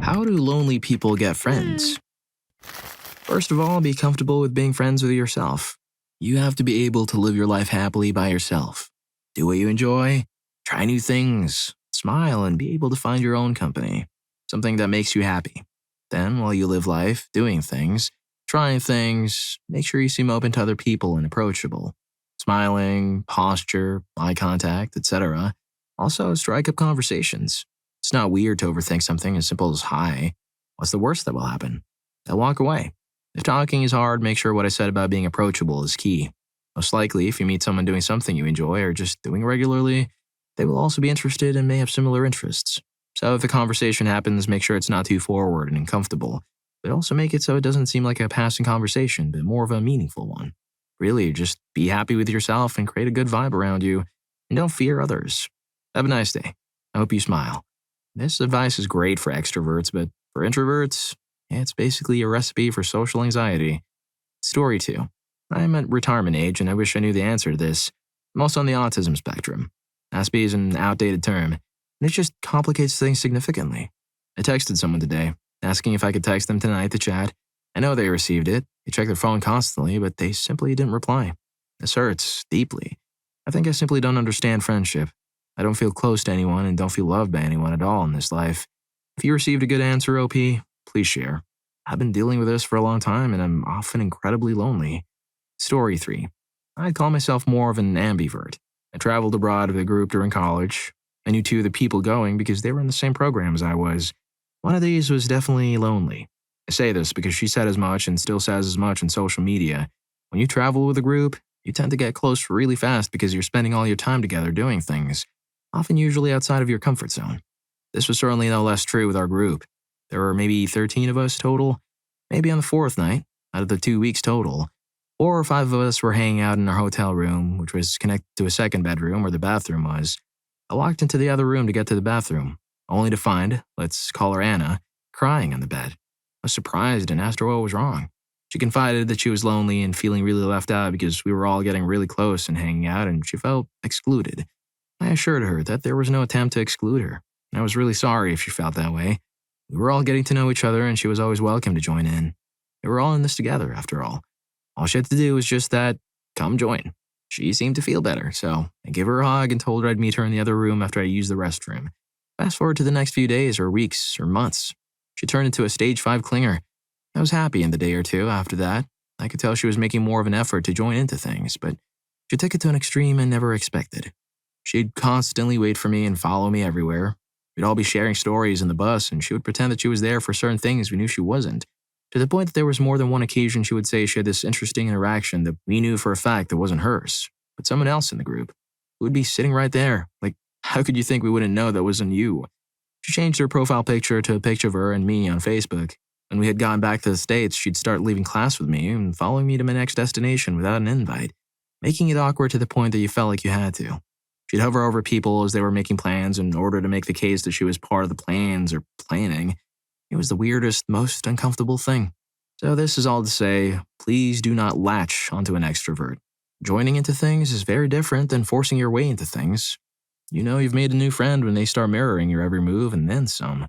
How do lonely people get friends? First of all, be comfortable with being friends with yourself. You have to be able to live your life happily by yourself. Do what you enjoy, try new things, smile, and be able to find your own company, something that makes you happy. Then, while you live life, doing things, trying things, make sure you seem open to other people and approachable. Smiling, posture, eye contact, etc. Also, strike up conversations. It's not weird to overthink something as simple as hi. What's the worst that will happen? They'll walk away. If talking is hard, make sure what I said about being approachable is key. Most likely, if you meet someone doing something you enjoy or just doing regularly, they will also be interested and may have similar interests. So if the conversation happens, make sure it's not too forward and uncomfortable, but also make it so it doesn't seem like a passing conversation, but more of a meaningful one. Really, just be happy with yourself and create a good vibe around you, and don't fear others. Have a nice day. I hope you smile. This advice is great for extroverts, but for introverts, it's basically a recipe for social anxiety. Story 2. I'm at retirement age and I wish I knew the answer to this. I'm also on the autism spectrum. ASPI is an outdated term, and it just complicates things significantly. I texted someone today, asking if I could text them tonight to chat. I know they received it. They check their phone constantly, but they simply didn't reply. This hurts deeply. I think I simply don't understand friendship. I don't feel close to anyone and don't feel loved by anyone at all in this life. If you received a good answer, OP, please share. I've been dealing with this for a long time and I'm often incredibly lonely. Story 3. I'd call myself more of an ambivert. I traveled abroad with a group during college. I knew two of the people going because they were in the same program as I was. One of these was definitely lonely. I say this because she said as much and still says as much on social media. When you travel with a group, you tend to get close really fast because you're spending all your time together doing things, often usually outside of your comfort zone. This was certainly no less true with our group. There were maybe 13 of us total. Maybe on the fourth night, out of the 2 weeks total, 4 or 5 of us were hanging out in our hotel room, which was connected to a second bedroom where the bathroom was. I walked into the other room to get to the bathroom, only to find, let's call her Anna, crying on the bed. I was surprised and asked her what was wrong. She confided that she was lonely and feeling really left out because we were all getting really close and hanging out and she felt excluded. I assured her that there was no attempt to exclude her. I was really sorry if she felt that way. We were all getting to know each other and she was always welcome to join in. We were all in this together, after all. All she had to do was just that, come join. She seemed to feel better, so I gave her a hug and told her I'd meet her in the other room after I used the restroom. Fast forward to the next few days or weeks or months. She turned into a stage 5 clinger. I was happy in the day or two after that. I could tell she was making more of an effort to join into things, but she took it to an extreme I never expected. She'd constantly wait for me and follow me everywhere. We'd all be sharing stories in the bus, and she would pretend that she was there for certain things we knew she wasn't, to the point that there was more than one occasion she would say she had this interesting interaction that we knew for a fact that wasn't hers, but someone else in the group, who would be sitting right there. Like, how could you think we wouldn't know that wasn't you? She changed her profile picture to a picture of her and me on Facebook. When we had gone back to the States, she'd start leaving class with me and following me to my next destination without an invite, making it awkward to the point that you felt like you had to. She'd hover over people as they were making plans in order to make the case that she was part of the plans or planning. It was the weirdest, most uncomfortable thing. So this is all to say, please do not latch onto an extrovert. Joining into things is very different than forcing your way into things. You know you've made a new friend when they start mirroring your every move and then some.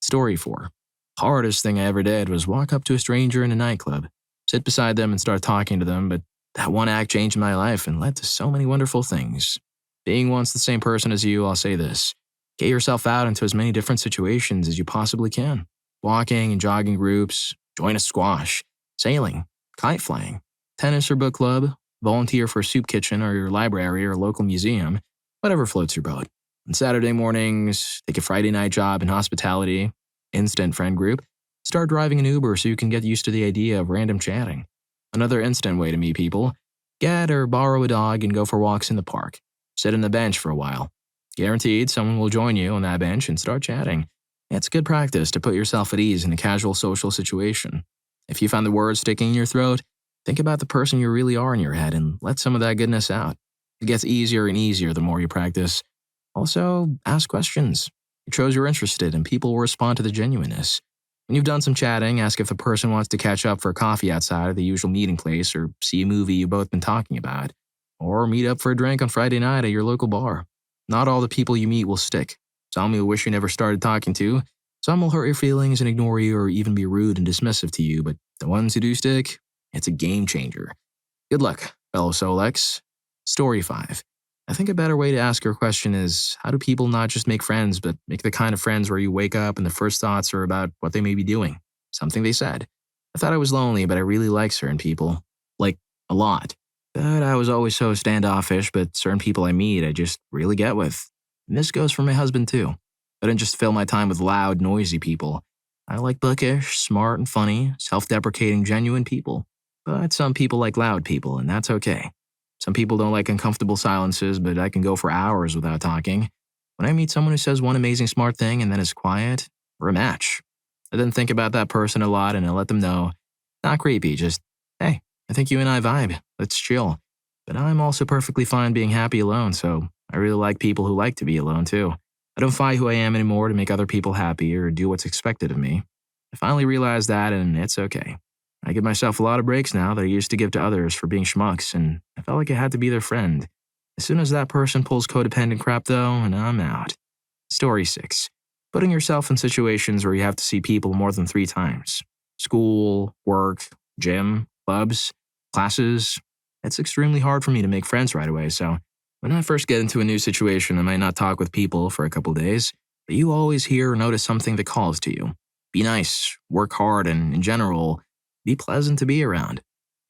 Story 4. Hardest thing I ever did was walk up to a stranger in a nightclub, sit beside them and start talking to them, but that one act changed my life and led to so many wonderful things. Being once the same person as you, I'll say this. Get yourself out into as many different situations as you possibly can. Walking and jogging groups, join a squash, sailing, kite flying, tennis or book club, volunteer for a soup kitchen or your library or local museum, whatever floats your boat. On Saturday mornings, take a Friday night job in hospitality, instant friend group, start driving an Uber so you can get used to the idea of random chatting. Another instant way to meet people, get or borrow a dog and go for walks in the park. Sit on the bench for a while. Guaranteed someone will join you on that bench and start chatting. It's good practice to put yourself at ease in a casual social situation. If you find the words sticking in your throat, think about the person you really are in your head and let some of that goodness out. It gets easier and easier the more you practice. Also, ask questions. It shows you're interested and people will respond to the genuineness. When you've done some chatting, ask if the person wants to catch up for a coffee outside of the usual meeting place or see a movie you've both been talking about. Or meet up for a drink on Friday night at your local bar. Not all the people you meet will stick. Some you'll wish you never started talking to. Some will hurt your feelings and ignore you or even be rude and dismissive to you, but the ones who do stick, it's a game changer. Good luck, fellow Solex. Story 5. I think a better way to ask your question is, how do people not just make friends, but make the kind of friends where you wake up and the first thoughts are about what they may be doing? Something they said. I thought I was lonely, but I really like certain people. Like, a lot. But I was always so standoffish, but certain people I meet I just really get with. And this goes for my husband too. I didn't just fill my time with loud, noisy people. I like bookish, smart and funny, self-deprecating, genuine people. But some people like loud people, and that's okay. Some people don't like uncomfortable silences, but I can go for hours without talking. When I meet someone who says one amazing smart thing and then is quiet, we're a match. I then think about that person a lot and I let them know. Not creepy, just, hey, I think you and I vibe. Let's chill. But I'm also perfectly fine being happy alone, so I really like people who like to be alone too. I don't fight who I am anymore to make other people happy or do what's expected of me. I finally realized that, and it's okay. I give myself a lot of breaks now that I used to give to others for being schmucks, and I felt like I had to be their friend. As soon as that person pulls codependent crap, though, and I'm out. Story 6. Putting yourself in situations where you have to see people more than 3 times. School, work, gym, clubs, classes. It's extremely hard for me to make friends right away, so when I first get into a new situation, I might not talk with people for a couple days, but you always hear or notice something that calls to you. Be nice, work hard, and in general, be pleasant to be around.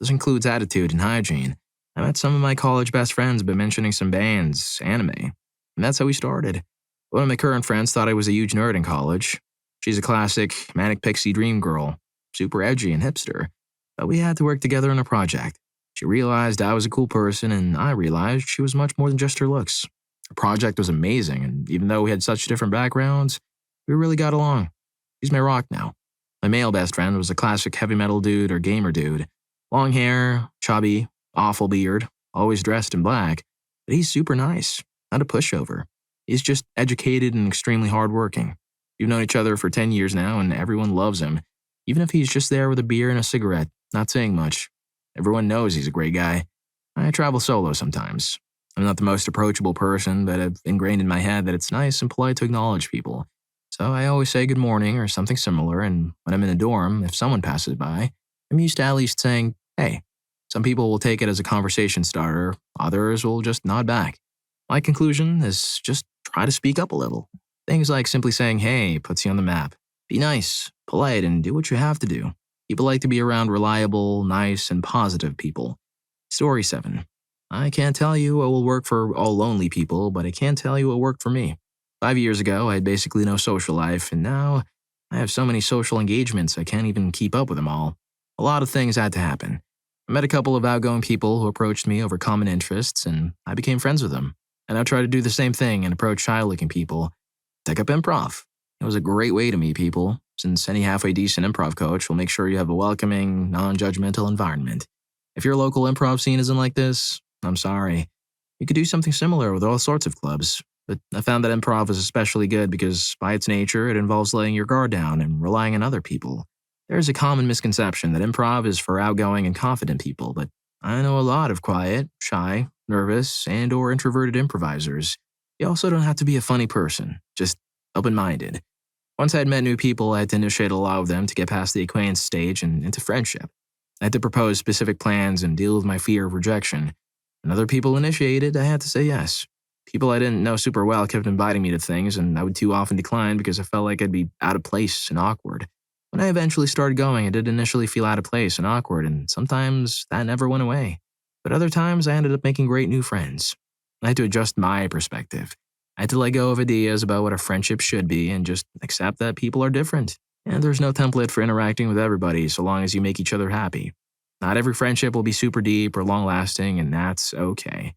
This includes attitude and hygiene. I met some of my college best friends by mentioning some bands, anime, and that's how we started. One of my current friends thought I was a huge nerd in college. She's a classic manic pixie dream girl, super edgy and hipster, but we had to work together on a project. She realized I was a cool person, and I realized she was much more than just her looks. Her project was amazing, and even though we had such different backgrounds, we really got along. She's my rock now. My male best friend was a classic heavy metal dude or gamer dude. Long hair, chubby, awful beard, always dressed in black, but he's super nice, not a pushover. He's just educated and extremely hardworking. We've known each other for 10 years now, and everyone loves him, even if he's just there with a beer and a cigarette, not saying much. Everyone knows he's a great guy. I travel solo sometimes. I'm not the most approachable person, but I've ingrained in my head that it's nice and polite to acknowledge people. So I always say good morning or something similar, and when I'm in a dorm, if someone passes by, I'm used to at least saying, hey. Some people will take it as a conversation starter, others will just nod back. My conclusion is just try to speak up a little. Things like simply saying hey puts you on the map. Be nice, polite, and do what you have to do. People like to be around reliable, nice, and positive people. Story 7. I can't tell you what will work for all lonely people, but I can tell you what worked for me. 5 years ago, I had basically no social life, and now I have so many social engagements I can't even keep up with them all. A lot of things had to happen. I met a couple of outgoing people who approached me over common interests, and I became friends with them. And I try to do the same thing and approach shy-looking people. Take up improv. It was a great way to meet people, since any halfway decent improv coach will make sure you have a welcoming, non-judgmental environment. If your local improv scene isn't like this, I'm sorry. You could do something similar with all sorts of clubs, but I found that improv is especially good because, by its nature, it involves laying your guard down and relying on other people. There's a common misconception that improv is for outgoing and confident people, but I know a lot of quiet, shy, nervous, and/or introverted improvisers. You also don't have to be a funny person, just open-minded. Once I had met new people, I had to initiate a lot of them to get past the acquaintance stage and into friendship. I had to propose specific plans and deal with my fear of rejection. When other people initiated, I had to say yes. People I didn't know super well kept inviting me to things, and I would too often decline because I felt like I'd be out of place and awkward. When I eventually started going, I did initially feel out of place and awkward, and sometimes that never went away. But other times, I ended up making great new friends. I had to adjust my perspective. I had to let go of ideas about what a friendship should be and just accept that people are different. And there's no template for interacting with everybody so long as you make each other happy. Not every friendship will be super deep or long-lasting, and that's okay.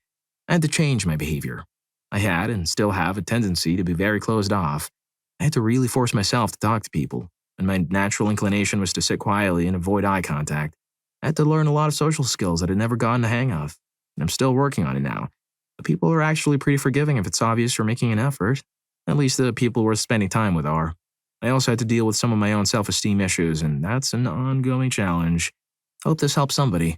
I had to change my behavior. I had and still have a tendency to be very closed off. I had to really force myself to talk to people, and my natural inclination was to sit quietly and avoid eye contact. I had to learn a lot of social skills that I'd never gotten the hang of, and I'm still working on it now. But people are actually pretty forgiving if it's obvious you're making an effort. At least the people worth spending time with are. I also had to deal with some of my own self-esteem issues, and that's an ongoing challenge. Hope this helps somebody.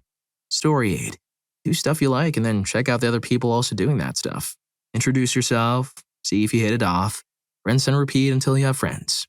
Story 8. Do stuff you like and then check out the other people also doing that stuff. Introduce yourself, see if you hit it off, rinse and repeat until you have friends.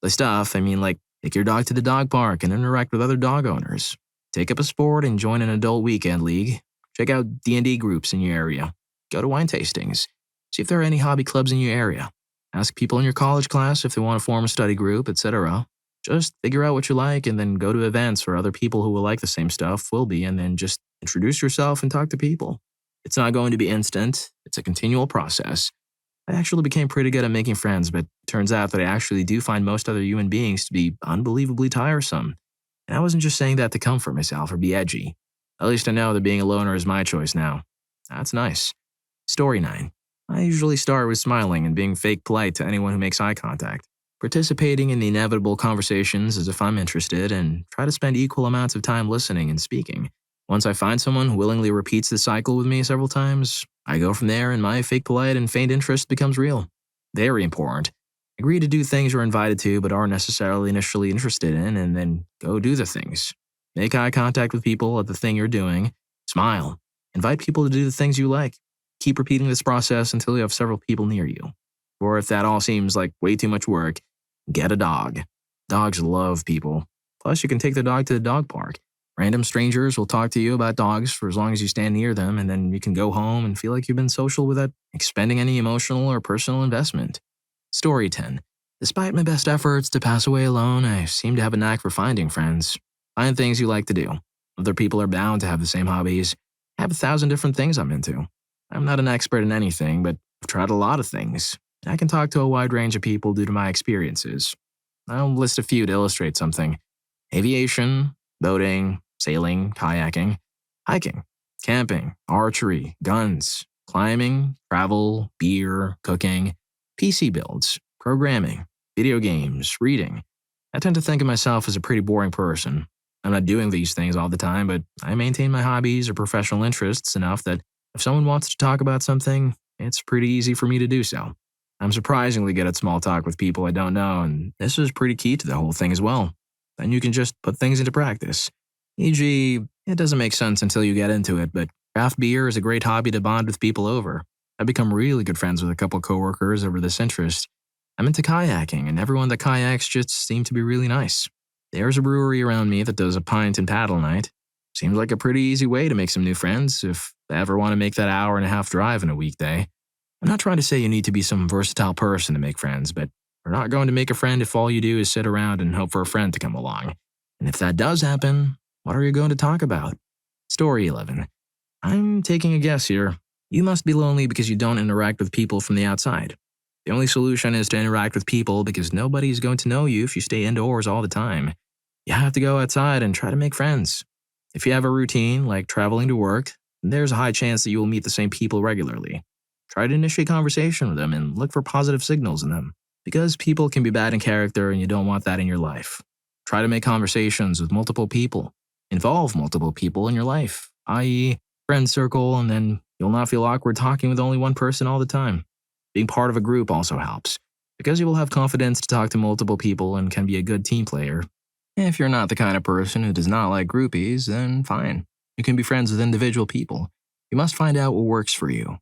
By stuff, I mean like take your dog to the dog park and interact with other dog owners. Take up a sport and join an adult weekend league. Check out D&D groups in your area. Go to wine tastings. See if there are any hobby clubs in your area. Ask people in your college class if they want to form a study group, etc. Just figure out what you like and then go to events where other people who will like the same stuff will be, and then just introduce yourself and talk to people. It's not going to be instant. It's a continual process. I actually became pretty good at making friends, but it turns out that I actually do find most other human beings to be unbelievably tiresome. And I wasn't just saying that to comfort myself or be edgy. At least I know that being a loner is my choice now. That's nice. Story 9. I usually start with smiling and being fake polite to anyone who makes eye contact, participating in the inevitable conversations as if I'm interested, and try to spend equal amounts of time listening and speaking. Once I find someone who willingly repeats the cycle with me several times, I go from there and my fake polite and feigned interest becomes real. Very important. Agree to do things you're invited to but aren't necessarily initially interested in, and then go do the things. Make eye contact with people at the thing you're doing. Smile. Invite people to do the things you like. Keep repeating this process until you have several people near you. Or if that all seems like way too much work, get a dog. Dogs love people. Plus, you can take the dog to the dog park. Random strangers will talk to you about dogs for as long as you stand near them, and then you can go home and feel like you've been social without expending any emotional or personal investment. Story 10. Despite my best efforts to pass away alone, I seem to have a knack for finding friends. Find things you like to do. Other people are bound to have the same hobbies. I have 1,000 different things I'm into. I'm not an expert in anything, but I've tried a lot of things. I can talk to a wide range of people due to my experiences. I'll list a few to illustrate something. Aviation, boating, sailing, kayaking, hiking, camping, archery, guns, climbing, travel, beer, cooking, PC builds, programming, video games, reading. I tend to think of myself as a pretty boring person. I'm not doing these things all the time, but I maintain my hobbies or professional interests enough that if someone wants to talk about something, it's pretty easy for me to do so. I'm surprisingly good at small talk with people I don't know, and this is pretty key to the whole thing as well. Then you can just put things into practice. E.g., it doesn't make sense until you get into it, but craft beer is a great hobby to bond with people over. I've become really good friends with a couple coworkers over this interest. I'm into kayaking, and everyone that kayaks just seems to be really nice. There's a brewery around me that does a pint and paddle night. Seems like a pretty easy way to make some new friends if they ever want to make that hour-and-a-half drive in a weekday. I'm not trying to say you need to be some versatile person to make friends, but we're not going to make a friend if all you do is sit around and hope for a friend to come along. And if that does happen, what are you going to talk about? Story 11. I'm taking a guess here. You must be lonely because you don't interact with people from the outside. The only solution is to interact with people because nobody's going to know you if you stay indoors all the time. You have to go outside and try to make friends. If you have a routine, like traveling to work, there's a high chance that you will meet the same people regularly. Try to initiate conversation with them and look for positive signals in them, because people can be bad in character and you don't want that in your life. Try to make conversations with multiple people. Involve multiple people in your life, i.e., friend circle, and then you'll not feel awkward talking with only one person all the time. Being part of a group also helps, because you will have confidence to talk to multiple people and can be a good team player. If you're not the kind of person who does not like groupies, then fine. You can be friends with individual people. You must find out what works for you.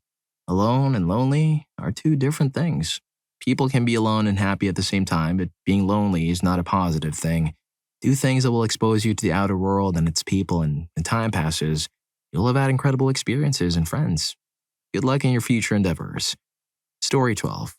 Alone and lonely are two different things. People can be alone and happy at the same time, but being lonely is not a positive thing. Do things that will expose you to the outer world and its people, and when time passes, you'll have had incredible experiences and friends. Good luck in your future endeavors. Story 12.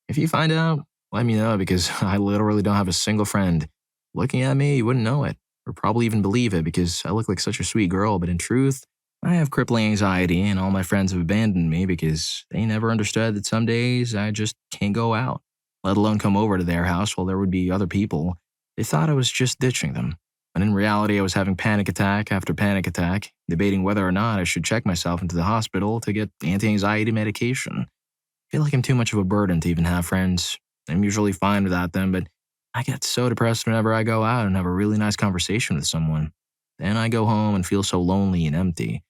If you find out, let me know, because I literally don't have a single friend. Looking at me, you wouldn't know it, or probably even believe it because I look like such a sweet girl, but in truth, I have crippling anxiety and all my friends have abandoned me because they never understood that some days I just can't go out, let alone come over to their house while there would be other people. They thought I was just ditching them, when in reality I was having panic attack after panic attack, debating whether or not I should check myself into the hospital to get anti-anxiety medication. I feel like I'm too much of a burden to even have friends. I'm usually fine without them, but I get so depressed whenever I go out and have a really nice conversation with someone. Then I go home and feel so lonely and empty.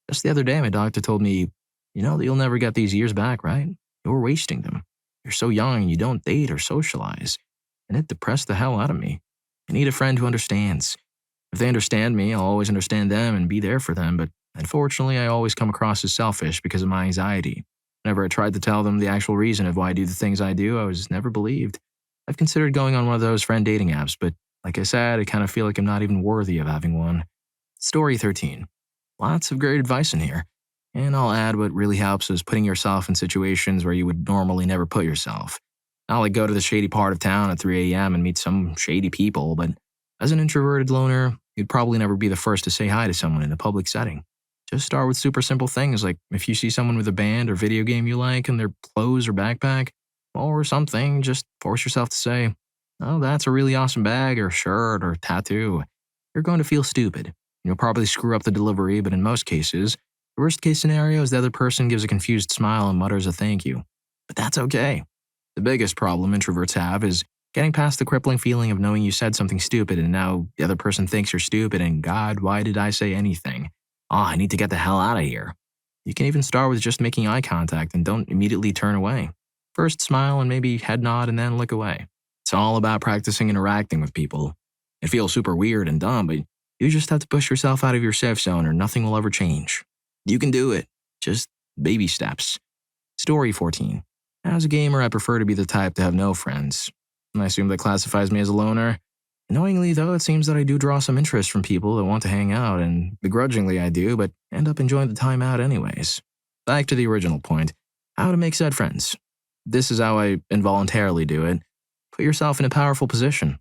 Just the other day, my doctor told me, you know that you'll never get these years back, right? You're wasting them. You're so young and you don't date or socialize. And it depressed the hell out of me. I need a friend who understands. If they understand me, I'll always understand them and be there for them, but unfortunately, I always come across as selfish because of my anxiety. Whenever I tried to tell them the actual reason of why I do the things I do, I was never believed. I've considered going on one of those friend dating apps, but like I said, I kind of feel like I'm not even worthy of having one. Story 13. Lots of great advice in here. And I'll add what really helps is putting yourself in situations where you would normally never put yourself. Not like go to the shady part of town at 3 a.m. and meet some shady people, but as an introverted loner, you'd probably never be the first to say hi to someone in a public setting. Just start with super simple things like if you see someone with a band or video game you like and their clothes or backpack, or something, just force yourself to say, "Oh, that's a really awesome bag or shirt or tattoo." You're going to feel stupid. You'll probably screw up the delivery, but in most cases, the worst case scenario is the other person gives a confused smile and mutters a thank you. But that's okay. The biggest problem introverts have is getting past the crippling feeling of knowing you said something stupid and now the other person thinks you're stupid and God, why did I say anything? I need to get the hell out of here. You can even start with just making eye contact and don't immediately turn away. First smile and maybe head nod and then look away. It's all about practicing interacting with people. It feels super weird and dumb, but you just have to push yourself out of your safe zone or nothing will ever change. You can do it. Just baby steps. Story 14. As a gamer, I prefer to be the type to have no friends. I assume that classifies me as a loner. Annoyingly, though, it seems that I do draw some interest from people that want to hang out, and begrudgingly I do, but end up enjoying the time out anyways. Back to the original point, how to make said friends. This is how I involuntarily do it. Put yourself in a powerful position.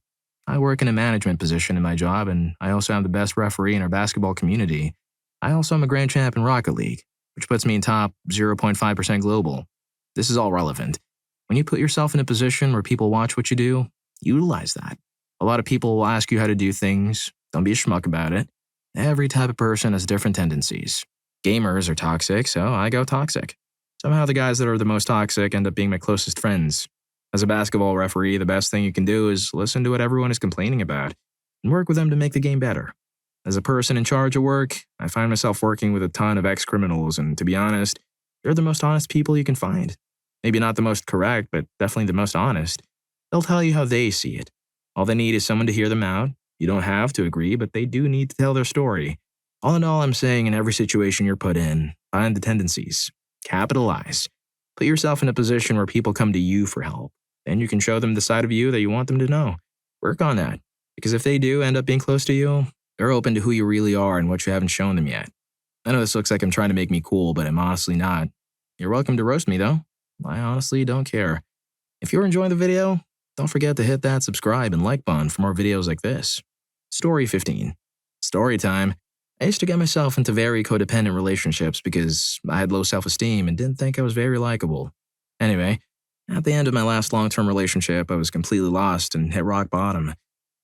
I work in a management position in my job, and I also am the best referee in our basketball community. I also am a grand champ in Rocket League, which puts me in top 0.5% global. This is all relevant. When you put yourself in a position where people watch what you do, utilize that. A lot of people will ask you how to do things. Don't be a schmuck about it. Every type of person has different tendencies. Gamers are toxic, so I go toxic. Somehow the guys that are the most toxic end up being my closest friends. As a basketball referee, the best thing you can do is listen to what everyone is complaining about and work with them to make the game better. As a person in charge of work, I find myself working with a ton of ex-criminals, and to be honest, they're the most honest people you can find. Maybe not the most correct, but definitely the most honest. They'll tell you how they see it. All they need is someone to hear them out. You don't have to agree, but they do need to tell their story. All in all, I'm saying in every situation you're put in, find the tendencies. Capitalize. Put yourself in a position where people come to you for help. Then you can show them the side of you that you want them to know. Work on that. Because if they do end up being close to you, they're open to who you really are and what you haven't shown them yet. I know this looks like I'm trying to make me cool, but I'm honestly not. You're welcome to roast me, though. I honestly don't care. If you're enjoying the video, don't forget to hit that subscribe and like button for more videos like this. Story 15. Story time. I used to get myself into very codependent relationships because I had low self-esteem and didn't think I was very likable. Anyway, at the end of my last long-term relationship, I was completely lost and hit rock bottom.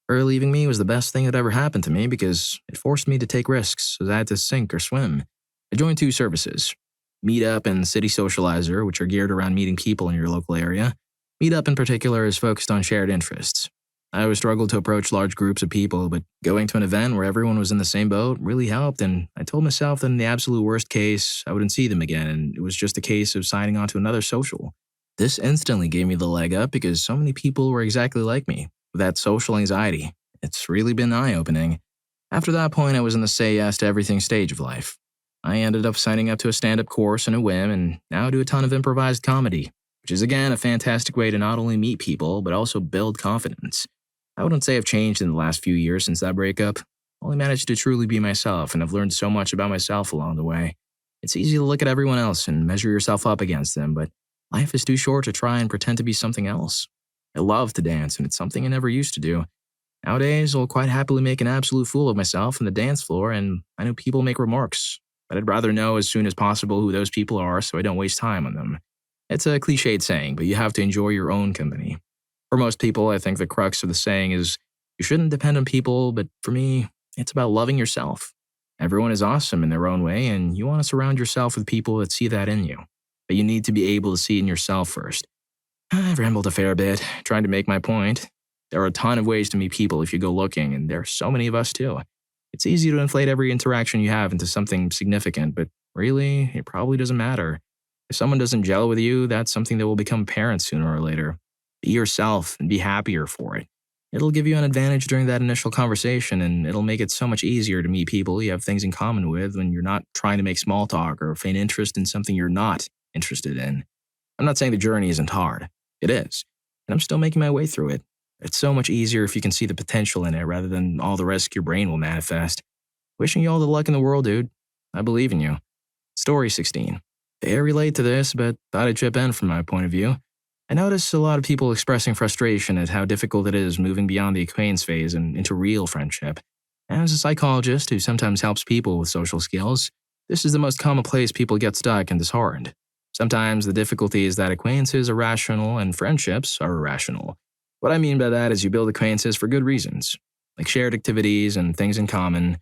Her leaving me was the best thing that ever happened to me because it forced me to take risks as I had to sink or swim. I joined two services, Meetup and City Socializer, which are geared around meeting people in your local area. Meetup in particular is focused on shared interests. I always struggled to approach large groups of people, but going to an event where everyone was in the same boat really helped, and I told myself that in the absolute worst case, I wouldn't see them again, and it was just a case of signing on to another social. This instantly gave me the leg up because so many people were exactly like me, with that social anxiety. It's really been eye-opening. After that point, I was in the say yes to everything stage of life. I ended up signing up to a stand-up course on a whim and now do a ton of improvised comedy, which is again a fantastic way to not only meet people, but also build confidence. I wouldn't say I've changed in the last few years since that breakup. I only managed to truly be myself, and I've learned so much about myself along the way. It's easy to look at everyone else and measure yourself up against them, but life is too short to try and pretend to be something else. I love to dance, and it's something I never used to do. Nowadays, I'll quite happily make an absolute fool of myself on the dance floor, and I know people make remarks, but I'd rather know as soon as possible who those people are so I don't waste time on them. It's a cliched saying, but you have to enjoy your own company. For most people, I think the crux of the saying is you shouldn't depend on people, but for me, it's about loving yourself. Everyone is awesome in their own way, and you want to surround yourself with people that see that in you. But you need to be able to see it in yourself first. I've rambled a fair bit, trying to make my point. There are a ton of ways to meet people if you go looking, and there are so many of us too. It's easy to inflate every interaction you have into something significant, but really, it probably doesn't matter. If someone doesn't gel with you, that's something that will become apparent sooner or later. Be yourself and be happier for it. It'll give you an advantage during that initial conversation, and it'll make it so much easier to meet people you have things in common with when you're not trying to make small talk or feign interest in something you're not interested in. I'm not saying the journey isn't hard. It is. and I'm still making my way through it. It's so much easier if you can see the potential in it rather than all the risk your brain will manifest. Wishing you all the luck in the world, dude. I believe in you. Story 16. I relate to this, but thought I'd chip in from my point of view. I notice a lot of people expressing frustration at how difficult it is moving beyond the acquaintance phase and into real friendship. As a psychologist who sometimes helps people with social skills, this is the most common place people get stuck and disheartened. Sometimes the difficulty is that acquaintances are rational and friendships are irrational. What I mean by that is you build acquaintances for good reasons, like shared activities and things in common.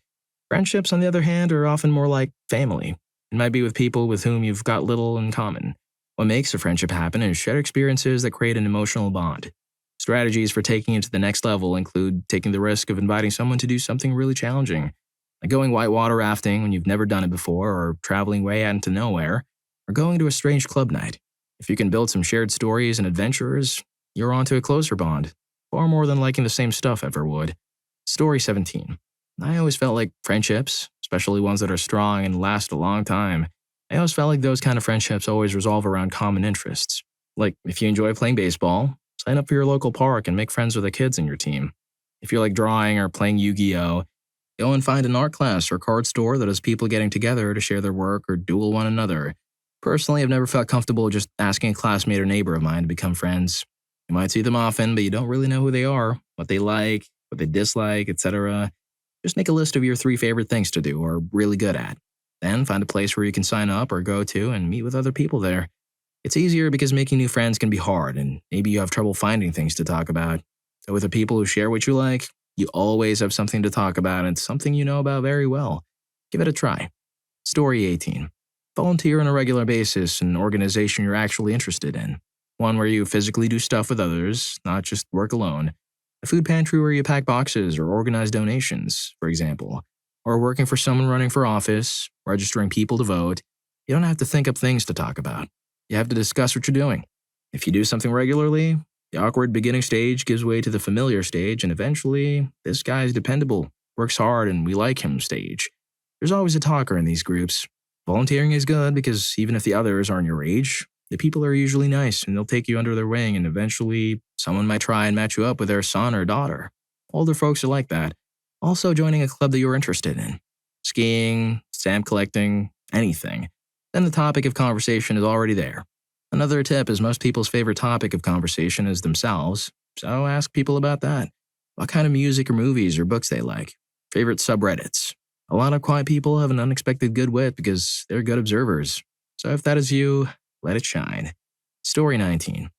Friendships, on the other hand, are often more like family. It might be with people with whom you've got little in common. What makes a friendship happen is shared experiences that create an emotional bond. Strategies for taking it to the next level include taking the risk of inviting someone to do something really challenging, like going whitewater rafting when you've never done it before, or traveling way out into nowhere, or going to a strange club night. If you can build some shared stories and adventures, you're onto a closer bond, far more than liking the same stuff ever would. Story 17. I always felt like friendships, especially ones that are strong and last a long time, I always felt like those kind of friendships always resolve around common interests. Like, if you enjoy playing baseball, sign up for your local park and make friends with the kids in your team. If you like drawing or playing Yu-Gi-Oh!, go and find an art class or card store that has people getting together to share their work or duel one another. Personally, I've never felt comfortable just asking a classmate or neighbor of mine to become friends. You might see them often, but you don't really know who they are, what they like, what they dislike, etc. Just make a list of your 3 favorite things to do or really good at. Then find a place where you can sign up or go to and meet with other people there. It's easier because making new friends can be hard, and maybe you have trouble finding things to talk about. So with the people who share what you like, you always have something to talk about and something you know about very well. Give it a try. Story 18. Volunteer on a regular basis in an organization you're actually interested in. One where you physically do stuff with others, not just work alone. A food pantry where you pack boxes or organize donations, for example. Or working for someone running for office, registering people to vote. You don't have to think up things to talk about. You have to discuss what you're doing. If you do something regularly, the awkward beginning stage gives way to the familiar stage, and eventually, this guy's dependable, works hard, and we like him stage. There's always a talker in these groups. Volunteering is good because even if the others aren't your age, the people are usually nice and they'll take you under their wing, and eventually, someone might try and match you up with their son or daughter. Older folks are like that. Also, joining a club that you're interested in. Skiing, stamp collecting, anything. Then the topic of conversation is already there. Another tip is most people's favorite topic of conversation is themselves, so ask people about that. What kind of music or movies or books they like. Favorite subreddits. A lot of quiet people have an unexpected good wit because they're good observers. So if that is you, let it shine. Story 19.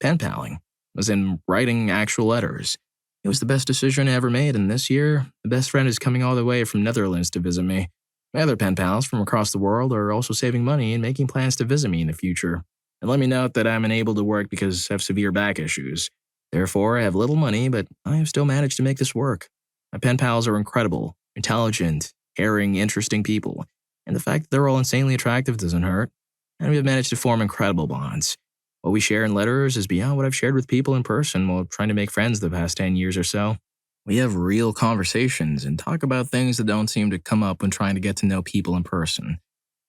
Pen paling, as in writing actual letters. It was the best decision I ever made, and this year, the best friend is coming all the way from Netherlands to visit me. My other pen pals from across the world are also saving money and making plans to visit me in the future. And let me note that I'm unable to work because I have severe back issues. Therefore, I have little money, but I have still managed to make this work. My pen pals are incredible, intelligent, caring, interesting people, and the fact that they're all insanely attractive doesn't hurt. And we have managed to form incredible bonds. What we share in letters is beyond what I've shared with people in person while trying to make friends the past 10 years or so. We have real conversations and talk about things that don't seem to come up when trying to get to know people in person.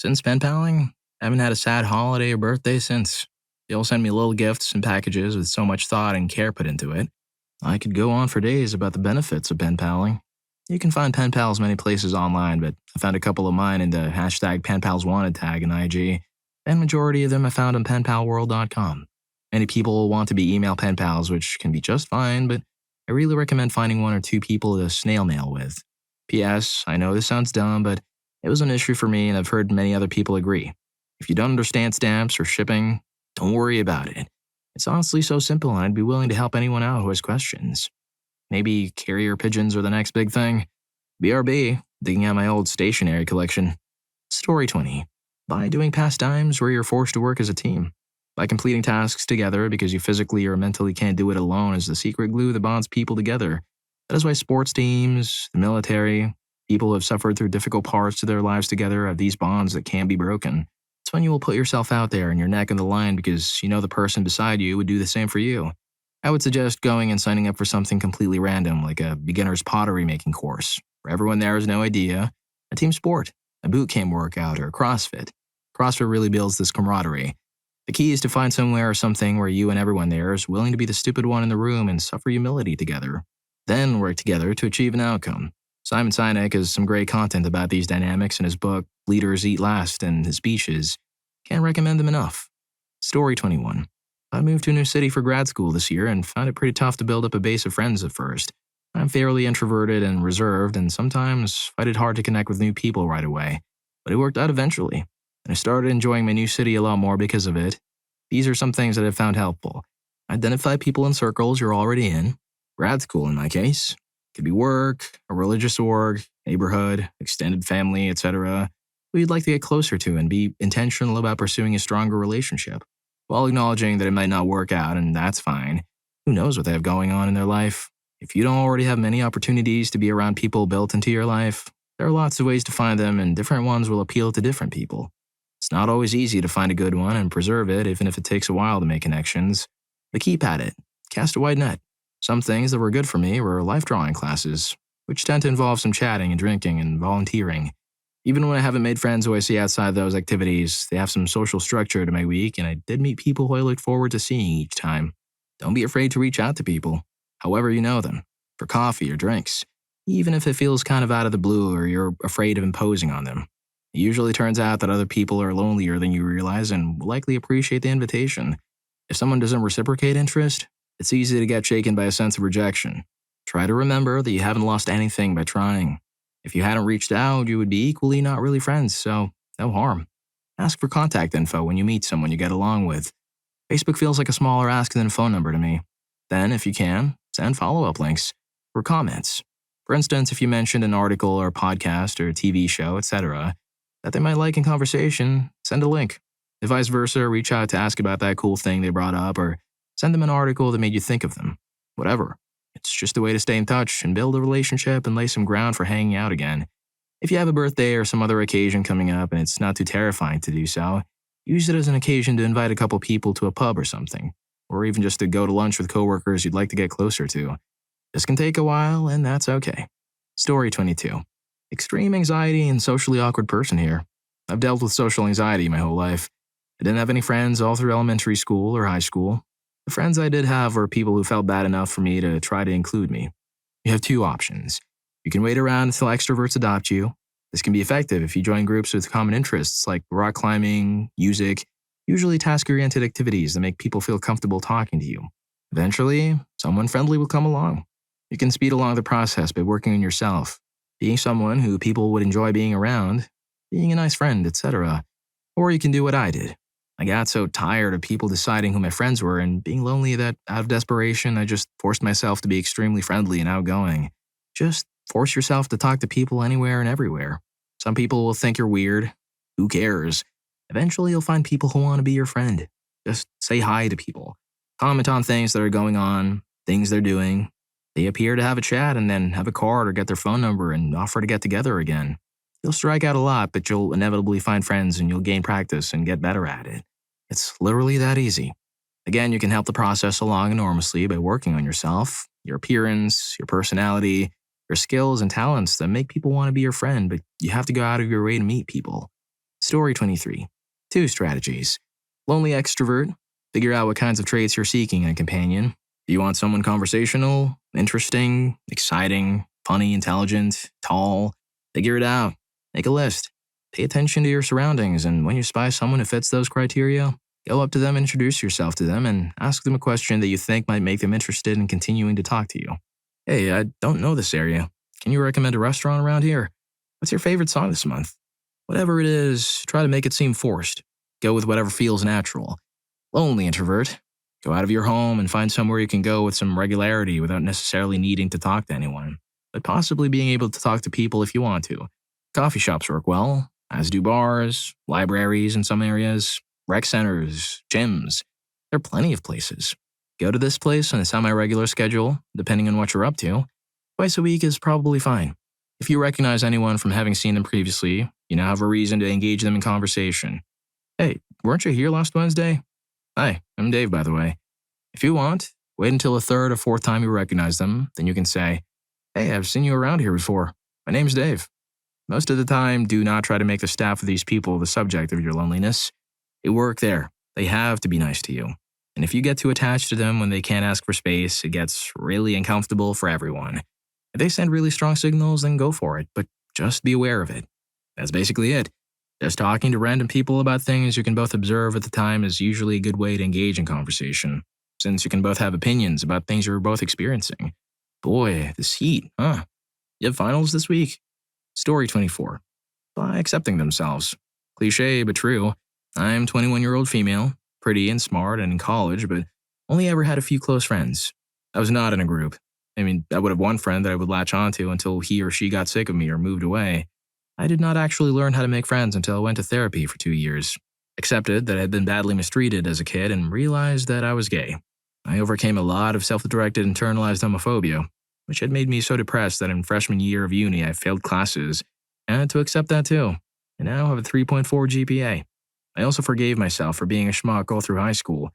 Since pen paling, I haven't had a sad holiday or birthday since. They all send me little gifts and packages with so much thought and care put into it. I could go on for days about the benefits of pen paling. You can find pen pals many places online, but I found a couple of mine in the hashtag penpalswanted tag in IG, and majority of them I found on penpalworld.com. Many people want to be email pen pals, which can be just fine, but I really recommend finding 1 or 2 people to snail mail with. P.S. I know this sounds dumb, but it was an issue for me, and I've heard many other people agree. If you don't understand stamps or shipping, don't worry about it. It's honestly so simple, and I'd be willing to help anyone out who has questions. Maybe carrier pigeons are the next big thing. BRB, digging out my old stationery collection. Story 20. By doing pastimes where you're forced to work as a team. By completing tasks together because you physically or mentally can't do it alone is the secret glue that bonds people together. That is why sports teams, the military, people who have suffered through difficult parts of their lives together have these bonds that can't be broken. It's when you will put yourself out there and your neck on the line because you know the person beside you would do the same for you. I would suggest going and signing up for something completely random, like a beginner's pottery making course, where everyone there has no idea, a team sport, a boot camp workout, or CrossFit. CrossFit really builds this camaraderie. The key is to find somewhere or something where you and everyone there is willing to be the stupid one in the room and suffer humility together. Then work together to achieve an outcome. Simon Sinek has some great content about these dynamics in his book, Leaders Eat Last, and his speeches. Can't recommend them enough. Story 21. I moved to a new city for grad school this year and found it pretty tough to build up a base of friends at first. I'm fairly introverted and reserved and sometimes find it hard to connect with new people right away. But it worked out eventually, and I started enjoying my new city a lot more because of it. These are some things that I've found helpful. Identify people in circles you're already in. Grad school, in my case. Could be work, a religious org, neighborhood, extended family, etc. Who you'd like to get closer to and be intentional about pursuing a stronger relationship, while acknowledging that it might not work out, and that's fine. Who knows what they have going on in their life? If you don't already have many opportunities to be around people built into your life, there are lots of ways to find them, and different ones will appeal to different people. It's not always easy to find a good one and preserve it, even if it takes a while to make connections. But keep at it. Cast a wide net. Some things that were good for me were life drawing classes, which tend to involve some chatting and drinking and volunteering. Even when I haven't made friends who I see outside those activities, they have some social structure to my week, and I did meet people who I looked forward to seeing each time. Don't be afraid to reach out to people, however you know them, for coffee or drinks, even if it feels kind of out of the blue or you're afraid of imposing on them. It usually turns out that other people are lonelier than you realize and will likely appreciate the invitation. If someone doesn't reciprocate interest, it's easy to get shaken by a sense of rejection. Try to remember that you haven't lost anything by trying. If you hadn't reached out, you would be equally not really friends, so no harm. Ask for contact info when you meet someone you get along with. Facebook feels like a smaller ask than a phone number to me. Then, if you can, send follow-up links or comments. For instance, if you mentioned an article or a podcast or a TV show, etc., that they might like in conversation, send a link. If vice versa, reach out to ask about that cool thing they brought up or send them an article that made you think of them. Whatever. It's just a way to stay in touch and build a relationship and lay some ground for hanging out again. If you have a birthday or some other occasion coming up and it's not too terrifying to do so, use it as an occasion to invite a couple people to a pub or something, or even just to go to lunch with coworkers you'd like to get closer to. This can take a while, and that's okay. Story 22. Extreme anxiety and socially awkward person here. I've dealt with social anxiety my whole life. I didn't have any friends all through elementary school or high school. The friends I did have were people who felt bad enough for me to try to include me. You have two options. You can wait around until extroverts adopt you. This can be effective if you join groups with common interests like rock climbing, music, usually task-oriented activities that make people feel comfortable talking to you. Eventually, someone friendly will come along. You can speed along the process by working on yourself, being someone who people would enjoy being around, being a nice friend, etc. Or you can do what I did. I got so tired of people deciding who my friends were and being lonely that out of desperation, I just forced myself to be extremely friendly and outgoing. Just force yourself to talk to people anywhere and everywhere. Some people will think you're weird. Who cares? Eventually, you'll find people who want to be your friend. Just say hi to people. Comment on things that are going on, things they're doing. They appear to have a chat and then have a card or get their phone number and offer to get together again. You'll strike out a lot, but you'll inevitably find friends and you'll gain practice and get better at it. It's literally that easy. Again, you can help the process along enormously by working on yourself, your appearance, your personality, your skills and talents that make people want to be your friend, but you have to go out of your way to meet people. Story 23. 2 strategies. Lonely extrovert. Figure out what kinds of traits you're seeking in a companion. Do you want someone conversational, interesting, exciting, funny, intelligent, tall? Figure it out. Make a list. Pay attention to your surroundings, and when you spy someone who fits those criteria, go up to them and introduce yourself to them and ask them a question that you think might make them interested in continuing to talk to you. Hey, I don't know this area. Can you recommend a restaurant around here? What's your favorite song this month? Whatever it is, try to make it seem forced. Go with whatever feels natural. Lonely introvert. Go out of your home and find somewhere you can go with some regularity without necessarily needing to talk to anyone, but possibly being able to talk to people if you want to. Coffee shops work well, as do bars, libraries in some areas, rec centers, gyms. There are plenty of places. Go to this place on a semi-regular schedule, depending on what you're up to. Twice a week is probably fine. If you recognize anyone from having seen them previously, you now have a reason to engage them in conversation. Hey, weren't you here last Wednesday? Hi, I'm Dave, by the way. If you want, wait until the 3rd or 4th time you recognize them, then you can say, hey, I've seen you around here before. My name's Dave. Most of the time, do not try to make the staff of these people the subject of your loneliness. They work there. They have to be nice to you. And if you get too attached to them when they can't ask for space, it gets really uncomfortable for everyone. If they send really strong signals, then go for it, but just be aware of it. That's basically it. Just talking to random people about things you can both observe at the time is usually a good way to engage in conversation, since you can both have opinions about things you're both experiencing. Boy, this heat, huh? You have finals this week? Story 24. By accepting themselves. Cliche, but true. I'm 21-year-old female, pretty and smart and in college, but only ever had a few close friends. I was not in a group. I would have one friend that I would latch onto until he or she got sick of me or moved away. I did not actually learn how to make friends until I went to therapy for 2 years. Accepted that I had been badly mistreated as a kid and realized that I was gay. I overcame a lot of self-directed internalized homophobia, which had made me so depressed that in freshman year of uni I failed classes. I had to accept that too, and now have a 3.4 GPA. I also forgave myself for being a schmuck all through high school.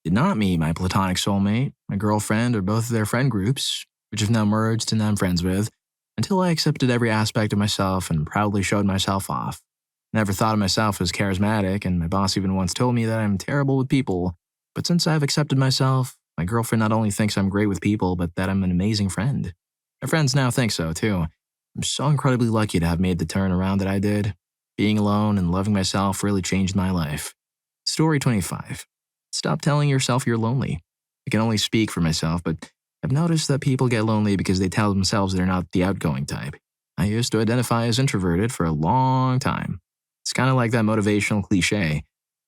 Did not meet my platonic soulmate, my girlfriend, or both of their friend groups, which have now merged and I'm friends with, until I accepted every aspect of myself and proudly showed myself off. Never thought of myself as charismatic, and my boss even once told me that I'm terrible with people. But since I've accepted myself, my girlfriend not only thinks I'm great with people, but that I'm an amazing friend. My friends now think so, too. I'm so incredibly lucky to have made the turn around that I did. Being alone and loving myself really changed my life. Story 25. Stop telling yourself you're lonely. I can only speak for myself, but I've noticed that people get lonely because they tell themselves they're not the outgoing type. I used to identify as introverted for a long time. It's kind of like that motivational cliche.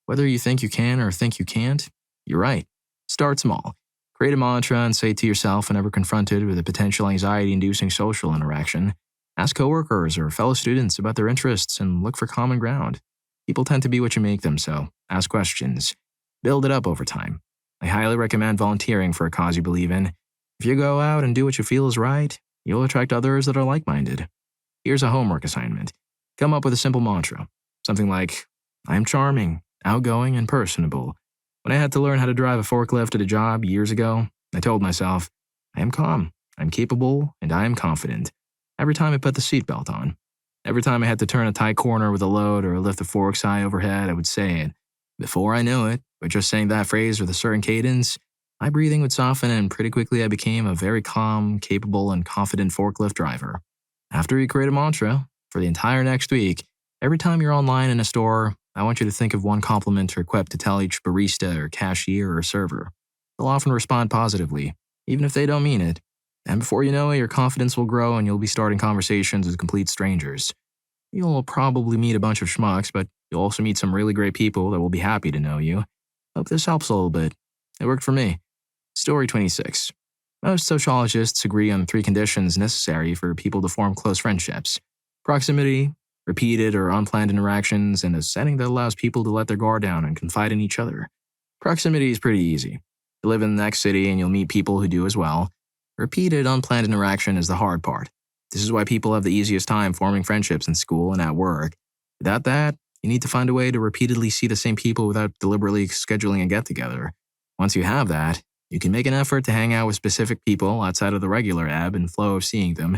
Whether you think you can or think you can't, you're right. Start small. Create a mantra and say to yourself whenever confronted with a potential anxiety-inducing social interaction. Ask coworkers or fellow students about their interests and look for common ground. People tend to be what you make them, so ask questions. Build it up over time. I highly recommend volunteering for a cause you believe in. If you go out and do what you feel is right, you'll attract others that are like-minded. Here's a homework assignment. Come up with a simple mantra. Something like, I'm charming, outgoing, and personable. When I had to learn how to drive a forklift at a job years ago, I told myself, I am calm, I'm capable, and I am confident. Every time I put the seatbelt on. Every time I had to turn a tight corner with a load or lift the forks high overhead, I would say it. Before I knew it, by just saying that phrase with a certain cadence, my breathing would soften and pretty quickly I became a very calm, capable, and confident forklift driver. After you create a mantra, for the entire next week, every time you're online in a store, I want you to think of one compliment or quip to tell each barista or cashier or server. They'll often respond positively, even if they don't mean it. And before you know it, your confidence will grow and you'll be starting conversations with complete strangers. You'll probably meet a bunch of schmucks, but you'll also meet some really great people that will be happy to know you. Hope this helps a little bit. It worked for me. Story 26. Most sociologists agree on 3 conditions necessary for people to form close friendships. Proximity, repeated or unplanned interactions, and a setting that allows people to let their guard down and confide in each other. Proximity is pretty easy. You live in the next city and you'll meet people who do as well. Repeated, unplanned interaction is the hard part. This is why people have the easiest time forming friendships in school and at work. Without that, you need to find a way to repeatedly see the same people without deliberately scheduling a get-together. Once you have that, you can make an effort to hang out with specific people outside of the regular ebb and flow of seeing them.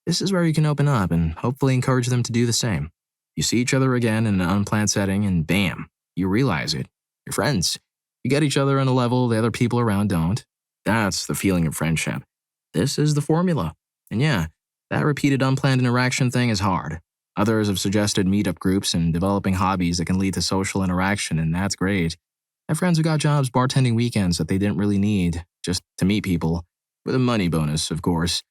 This is where you can open up and hopefully encourage them to do the same. You see each other again in an unplanned setting and bam, you realize it. You're friends. You get each other on a level the other people around don't. That's the feeling of friendship. This is the formula. And yeah, that repeated unplanned interaction thing is hard. Others have suggested meetup groups and developing hobbies that can lead to social interaction, and that's great. I have friends who got jobs bartending weekends that they didn't really need, just to meet people, with a money bonus, of course.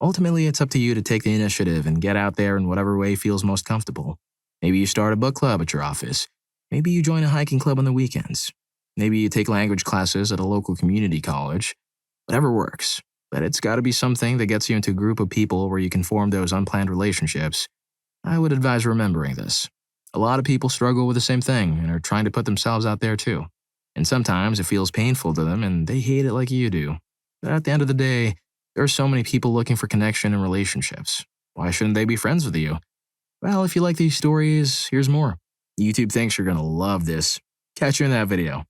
Ultimately, it's up to you to take the initiative and get out there in whatever way feels most comfortable. Maybe you start a book club at your office. Maybe you join a hiking club on the weekends. Maybe you take language classes at a local community college. Whatever works. But it's got to be something that gets you into a group of people where you can form those unplanned relationships. I would advise remembering this. A lot of people struggle with the same thing and are trying to put themselves out there too. And sometimes it feels painful to them and they hate it like you do. But at the end of the day, there are so many people looking for connection and relationships. Why shouldn't they be friends with you? Well, if you like these stories, here's more. YouTube thinks you're going to love this. Catch you in that video.